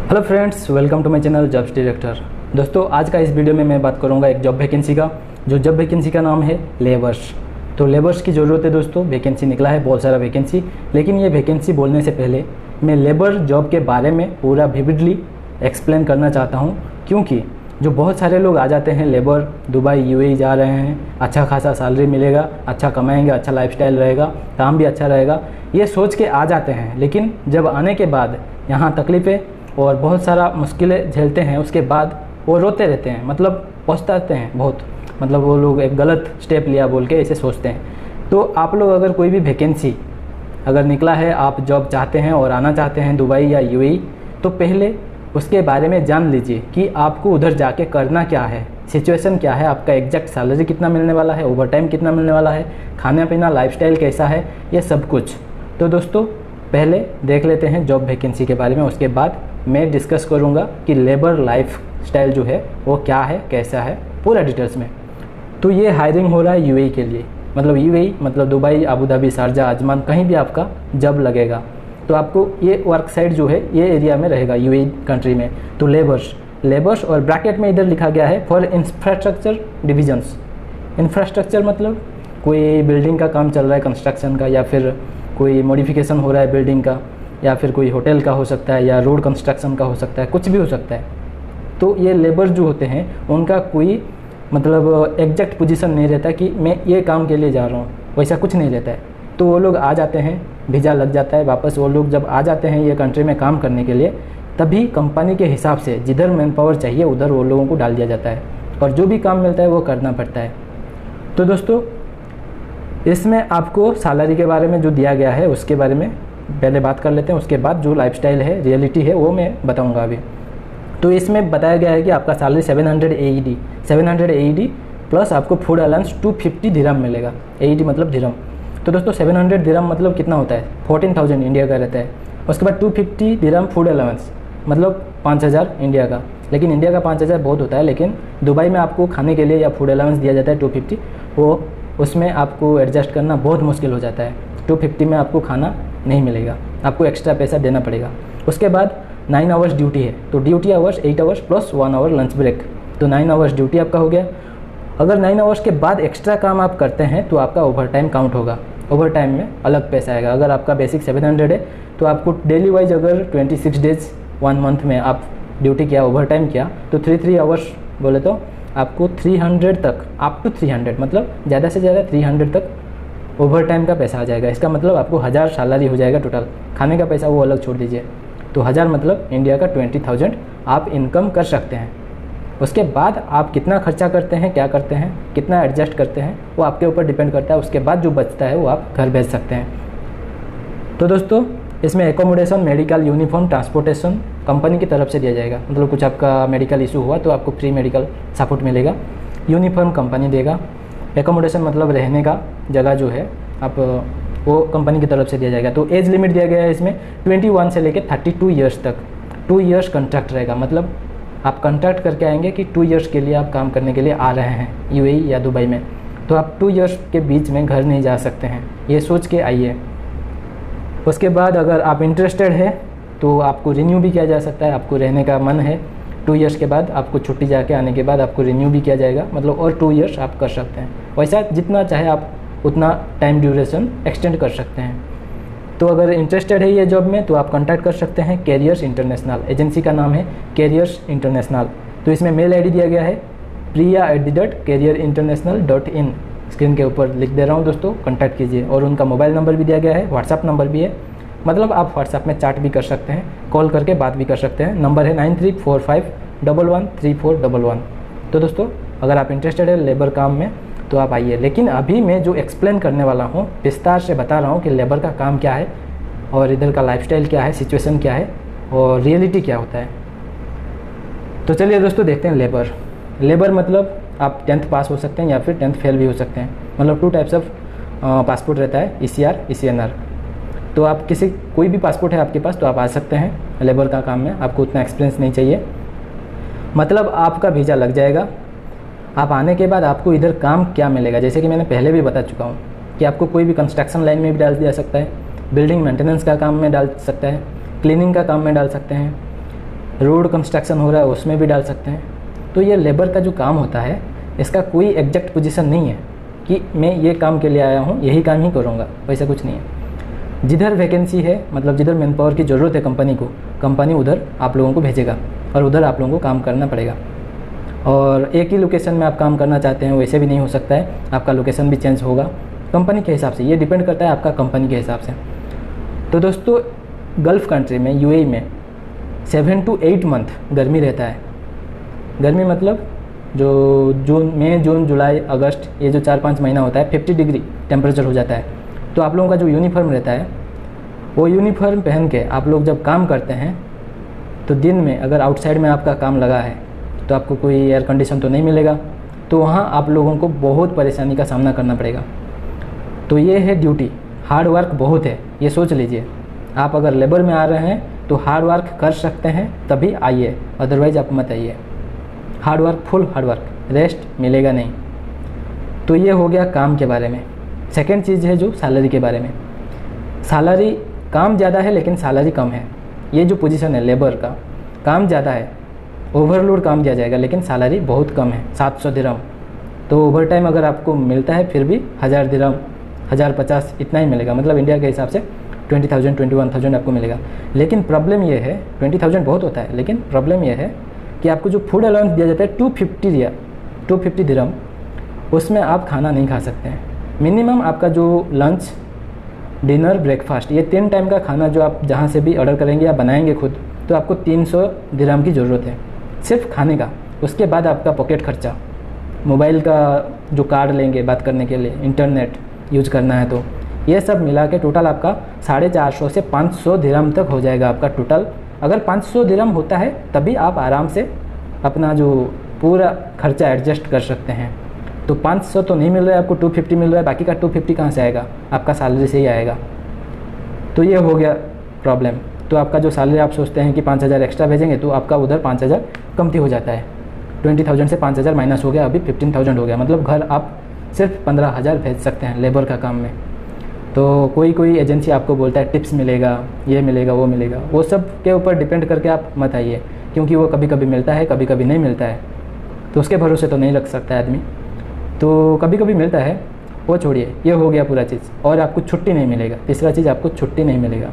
Hello friends, welcome to my channel jobs director. दोस्तों, आज का इस वीडियो में मैं बात करूंगा एक जॉब वैकेंसी का। जो जॉब वैकेंसी का नाम है लेबर्स। तो लेबर्स की ज़रूरत है दोस्तों। वैकेंसी निकला है, बहुत सारा वैकेंसी। लेकिन ये वैकेंसी बोलने से पहले मैं लेबर जॉब के बारे में पूरा विविडली एक्सप्लेन करना चाहता हूँ, क्योंकि जो बहुत सारे लोग आ जाते हैं लेबर, दुबई यूएई जा रहे हैं, अच्छा खासा सैलरी मिलेगा, अच्छा कमाएंगे, अच्छा लाइफस्टाइल रहेगा, काम भी अच्छा रहेगा, ये सोच के आ जाते हैं। लेकिन जब आने के बाद यहाँ तकलीफ़ें और बहुत सारा मुश्किलें झेलते हैं, उसके बाद वो रोते रहते हैं, मतलब पछताते हैं बहुत। मतलब वो लोग एक गलत स्टेप लिया बोल के ऐसे सोचते हैं। तो आप लोग अगर कोई भी वैकेंसी अगर निकला है, आप जॉब चाहते हैं और आना चाहते हैं दुबई या यूएई, तो पहले उसके बारे में जान लीजिए कि आपको उधर जाके करना क्या है, सिचुएशन क्या है, आपका एग्जैक्ट सैलरी कितना मिलने वाला है, ओवर टाइम कितना मिलने वाला है, खाना पीना लाइफस्टाइल कैसा है, ये सब कुछ। तो दोस्तों, पहले देख लेते हैं जॉब वैकेंसी के बारे में, उसके बाद मैं डिस्कस करूंगा कि लेबर लाइफ स्टाइल जो है वो क्या है, कैसा है, पूरा डिटेल्स में। तो ये हायरिंग हो रहा है यूएई के लिए, मतलब यूएई मतलब Dubai, Abu Dhabi, Sharjah, Ajman, कहीं भी आपका जॉब लगेगा तो आपको ये वर्क साइट जो है ये एरिया में रहेगा यूएई कंट्री में। तो लेबर्स और ब्रैकेट में इधर लिखा गया है फॉर इंफ्रास्ट्रक्चर डिविजन्स। इंफ्रास्ट्रक्चर मतलब कोई बिल्डिंग का काम चल रहा है, कंस्ट्रक्शन का, या फिर कोई मॉडिफिकेशन हो रहा है बिल्डिंग का, या फिर कोई होटल का हो सकता है, या रोड कंस्ट्रक्शन का हो सकता है, कुछ भी हो सकता है। तो ये लेबर जो होते हैं उनका कोई मतलब एग्जैक्ट पोजीशन नहीं रहता कि मैं ये काम के लिए जा रहा हूँ, वैसा कुछ नहीं रहता है। तो वो लोग आ जाते हैं, वीज़ा लग जाता है, वापस वो लोग जब आ जाते हैं ये कंट्री में काम करने के लिए, तभी कंपनी के हिसाब से जिधर मैन पावर चाहिए उधर वो लोगों को डाल दिया जाता है, और जो भी काम मिलता है वो करना पड़ता है। तो दोस्तों, इसमें आपको सैलरी के बारे में जो दिया गया है उसके बारे में पहले बात कर लेते हैं, उसके बाद जो लाइफस्टाइल है, रियलिटी है, वो मैं बताऊंगा अभी। तो इसमें बताया गया है कि आपका सैलरी 700 AED प्लस आपको फूड अलाउंस 250 दिरहम मिलेगा। AED मतलब दिरहम। तो दोस्तों 700 दिरहम मतलब कितना होता है, 14,000 इंडिया का रहता है। उसके बाद 250 दिरहम फूड अलाउंस मतलब 5,000 इंडिया का। लेकिन इंडिया का 5,000 बहुत होता है, लेकिन दुबई में आपको खाने के लिए या फूड अलाउंस दिया जाता है 250। वो उसमें आपको एडजस्ट करना बहुत मुश्किल हो जाता है। 250 में आपको खाना नहीं मिलेगा, आपको एक्स्ट्रा पैसा देना पड़ेगा। उसके बाद 9 आवर्स ड्यूटी है, तो duty hours 8 hours plus 1 hour lunch break, तो 9 आवर्स ड्यूटी आपका हो गया। अगर 9 आवर्स के बाद एक्स्ट्रा काम आप करते हैं तो आपका ओवर टाइम काउंट होगा। ओवर टाइम में अलग पैसा आएगा। अगर आपका बेसिक 700 है तो आपको डेली वाइज अगर 26 डेज 1 मंथ में आप ड्यूटी किया, ओवर टाइम किया, तो 3 आवर्स बोले तो आपको 300 तक, अप टू 300 मतलब ज़्यादा से ज़्यादा 300 तक ओवर टाइम का पैसा आ जाएगा। इसका मतलब आपको 1000 सैलरी हो जाएगा टोटल। खाने का पैसा वो अलग छोड़ दीजिए। तो 1000 मतलब इंडिया का 20,000 आप इनकम कर सकते हैं। उसके बाद आप कितना खर्चा करते हैं, क्या करते हैं, कितना एडजस्ट करते हैं, वो आपके ऊपर डिपेंड करता है। उसके बाद जो बचता है वो आप घर भेज सकते हैं। तो दोस्तों, इसमें accommodation, medical, uniform, transportation company की तरफ से दिया जाएगा। मतलब कुछ आपका मेडिकल इशू हुआ तो आपको फ्री मेडिकल सपोर्ट मिलेगा। यूनिफॉर्म कंपनी देगा। एकोमोडेशन मतलब रहने का जगह जो है आप वो कंपनी की तरफ से दिया जाएगा। तो एज लिमिट दिया गया है इसमें 21 से लेकर 32 ईयर्स तक। 2 ईयर्स कॉन्ट्रैक्ट रहेगा, मतलब आप कॉन्ट्रैक्ट करके आएंगे कि 2 ईयर्स के लिए आप काम करने के लिए आ रहे हैं यूएई या दुबई में, तो आप 2 ईयर्स के बीच में घर नहीं जा सकते हैं, ये सोच के आइए। उसके बाद अगर आप इंटरेस्टेड है तो आपको रिन्यू भी किया जा सकता है। आपको रहने का मन है 2 ईयर्स के बाद आपको छुट्टी जाके आने के बाद आपको रिन्यू भी किया जाएगा, मतलब और 2 ईयर्स आप कर सकते हैं। वैसा जितना चाहे आप उतना टाइम ड्यूरेशन एक्सटेंड कर सकते हैं। तो अगर इंटरेस्टेड है ये जॉब में तो आप कांटेक्ट कर सकते हैं कैरियर्स इंटरनेशनल। एजेंसी का नाम है कैरियर्स इंटरनेशनल। तो इसमें मेल आईडी दिया गया है priya@careerinternational.in। स्क्रीन के ऊपर लिख दे रहा हूँ दोस्तों, कांटेक्ट कीजिए। और उनका मोबाइल नंबर भी दिया गया है, व्हाट्सअप नंबर भी है, मतलब आप व्हाट्सअप में चैट भी कर सकते हैं, कॉल करके बात भी कर सकते हैं। नंबर है 9345113411। तो दोस्तों, अगर आप इंटरेस्टेड है लेबर काम में तो आप आइए। लेकिन अभी मैं जो एक्सप्लेन करने वाला हूँ, विस्तार से बता रहा हूँ कि लेबर का काम क्या है और इधर का लाइफस्टाइल क्या है, सिचुएशन क्या है और रियलिटी क्या होता है। तो चलिए दोस्तों, देखते हैं लेबर मतलब आप 10th पास हो सकते हैं या फिर 10th फेल भी हो सकते हैं। मतलब 2 टाइप्स ऑफ पासपोर्ट रहता है, ECR, ECNR। तो आप कोई भी पासपोर्ट है आपके पास तो आप आ सकते हैं लेबर का काम में। आपको उतना एक्सपीरियंस नहीं चाहिए, मतलब आपका वीज़ा लग जाएगा। आप आने के बाद आपको इधर काम क्या मिलेगा, जैसे कि मैंने पहले भी बता चुका हूँ कि आपको कोई भी कंस्ट्रक्शन लाइन में भी डाल दिया सकता है, बिल्डिंग मेंटेनेंस का काम में डाल सकता है, क्लीनिंग का काम में डाल सकते हैं, रोड कंस्ट्रक्शन हो रहा है उसमें भी डाल सकते हैं। तो ये लेबर का जो काम होता है इसका कोई एग्जैक्ट पोजीशन नहीं है कि मैं ये काम के लिए आया हूँ यही काम ही करूँगा, वैसा कुछ नहीं है। जिधर वैकेंसी है, मतलब जिधर मैन पावर की ज़रूरत है कंपनी को, कंपनी उधर आप लोगों को भेजेगा और उधर आप लोगों को काम करना पड़ेगा। और एक ही लोकेशन में आप काम करना चाहते हैं वैसे भी नहीं हो सकता है, आपका लोकेशन भी चेंज होगा कंपनी के हिसाब से। ये डिपेंड करता है आपका कंपनी के हिसाब से। तो दोस्तों गल्फ़ कंट्री में, यूएई में 7 to 8 मंथ गर्मी रहता है। गर्मी मतलब जो मई, जून, जुलाई, अगस्त, ये जो 4-5 महीना होता है 50 डिग्री टेम्परेचर हो जाता है। तो आप लोगों का जो यूनिफॉर्म रहता है वो यूनिफॉर्म पहन के आप लोग जब काम करते हैं तो दिन में अगर आउटसाइड में आपका काम लगा है तो आपको कोई एयर कंडीशन तो नहीं मिलेगा, तो वहाँ आप लोगों को बहुत परेशानी का सामना करना पड़ेगा। तो ये है ड्यूटी, हार्ड वर्क बहुत है, ये सोच लीजिए। आप अगर लेबर में आ रहे हैं तो हार्ड वर्क कर सकते हैं तभी आइए, अदरवाइज़ आप मत आइए। Hard work, full hard work, rest मिलेगा नहीं। तो ये हो गया काम के बारे में। सेकेंड चीज़ है जो सैलरी के बारे में। सैलरी काम ज़्यादा है लेकिन सैलरी कम है। ये जो पोजीशन है लेबर का, काम ज़्यादा है, ओवरलोड काम दिया जाएगा लेकिन सैलरी बहुत कम है, 700 दिरहम। तो ओवर टाइम अगर आपको मिलता है फिर भी 1000 दिरहम, 1050 इतना ही मिलेगा, मतलब इंडिया के हिसाब से 20,000 21,000 आपको मिलेगा। लेकिन प्रॉब्लम ये है, 20,000 बहुत होता है, लेकिन प्रॉब्लम ये है कि आपको जो फूड अलाउंस दिया जाता है 250 दिरहम, उसमें आप खाना नहीं खा सकते हैं। मिनिमम आपका जो लंच, डिनर, ब्रेकफास्ट, ये 3 टाइम का खाना जो आप जहाँ से भी ऑर्डर करेंगे या बनाएंगे खुद, तो आपको 300 दिरहम की ज़रूरत है सिर्फ खाने का। उसके बाद आपका पॉकेट खर्चा, मोबाइल का जो कार्ड लेंगे बात करने के लिए, इंटरनेट यूज करना है, तो ये सब मिला के टोटल आपका 450 से 500 दिरहम तक हो जाएगा आपका टोटल। अगर 500 दिरहम होता है तभी आप आराम से अपना जो पूरा खर्चा एडजस्ट कर सकते हैं। तो 500 तो नहीं मिल रहा है आपको, 250 मिल रहा है, बाकी का 250 कहाँ से आएगा? आपका सैलरी से ही आएगा। तो ये हो गया प्रॉब्लम। तो आपका जो सैलरी आप सोचते हैं कि 5,000 एक्स्ट्रा भेजेंगे तो आपका उधर 5,000 कमती हो जाता है। 20,000 से 5,000 माइनस हो गया, अभी 15,000 हो गया, मतलब घर आप सिर्फ 15,000 भेज सकते हैं लेबर का काम में। तो कोई एजेंसी आपको बोलता है टिप्स मिलेगा, ये मिलेगा, वो मिलेगा, वो सब के ऊपर डिपेंड करके आप मत आइए, क्योंकि वो कभी कभी मिलता है, कभी कभी नहीं मिलता है। तो उसके भरोसे तो नहीं रख सकता है आदमी। तो कभी कभी मिलता है, वो छोड़िए। ये हो गया पूरा चीज़। और आपको छुट्टी नहीं मिलेगा। तीसरा चीज़, आपको छुट्टी नहीं मिलेगा।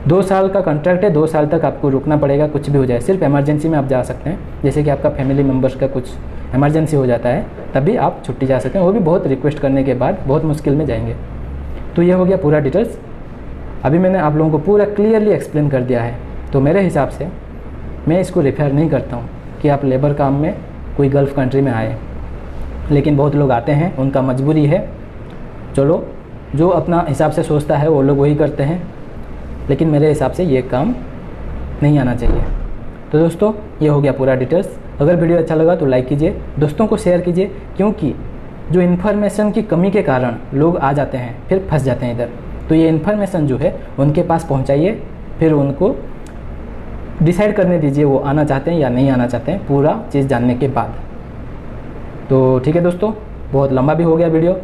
2 साल का कॉन्ट्रैक्ट है, 2 साल तक आपको रुकना पड़ेगा, कुछ भी हो जाए। सिर्फ इमरजेंसी में आप जा सकते हैं, जैसे कि आपका फैमिली मेम्बर्स का कुछ इमरजेंसी हो जाता है तभी आप छुट्टी जा सकते हैं, वो भी बहुत रिक्वेस्ट करने के बाद, बहुत मुश्किल में जाएंगे। तो ये हो गया पूरा डिटेल्स। अभी मैंने आप लोगों को पूरा क्लियरली एक्सप्लेन कर दिया है। तो मेरे हिसाब से मैं इसको रेफर नहीं करता हूँ कि आप लेबर काम में कोई गल्फ़ कंट्री में आए, लेकिन बहुत लोग आते हैं, उनका मजबूरी है। चलो, जो अपना हिसाब से सोचता है वो लोग वही करते हैं, लेकिन मेरे हिसाब से ये काम नहीं आना चाहिए। तो दोस्तों ये हो गया पूरा डिटेल्स। अगर वीडियो अच्छा लगा तो लाइक कीजिए, दोस्तों को शेयर कीजिए, क्योंकि जो इन्फॉर्मेशन की कमी के कारण लोग आ जाते हैं, फिर फंस जाते हैं इधर। तो ये इन्फॉर्मेशन जो है उनके पास पहुंचाइए, फिर उनको डिसाइड करने दीजिए वो आना चाहते हैं या नहीं आना चाहते हैं, पूरा चीज़ जानने के बाद। तो ठीक है दोस्तों, बहुत लंबा भी हो गया वीडियो,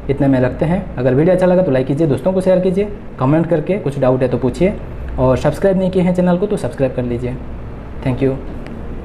इतने में रखते हैं। अगर वीडियो अच्छा लगा तो लाइक कीजिए, दोस्तों को शेयर कीजिए, कमेंट करके कुछ डाउट है तो पूछिए, और सब्सक्राइब नहीं किए हैं चैनल को तो सब्सक्राइब कर लीजिए। Thank you.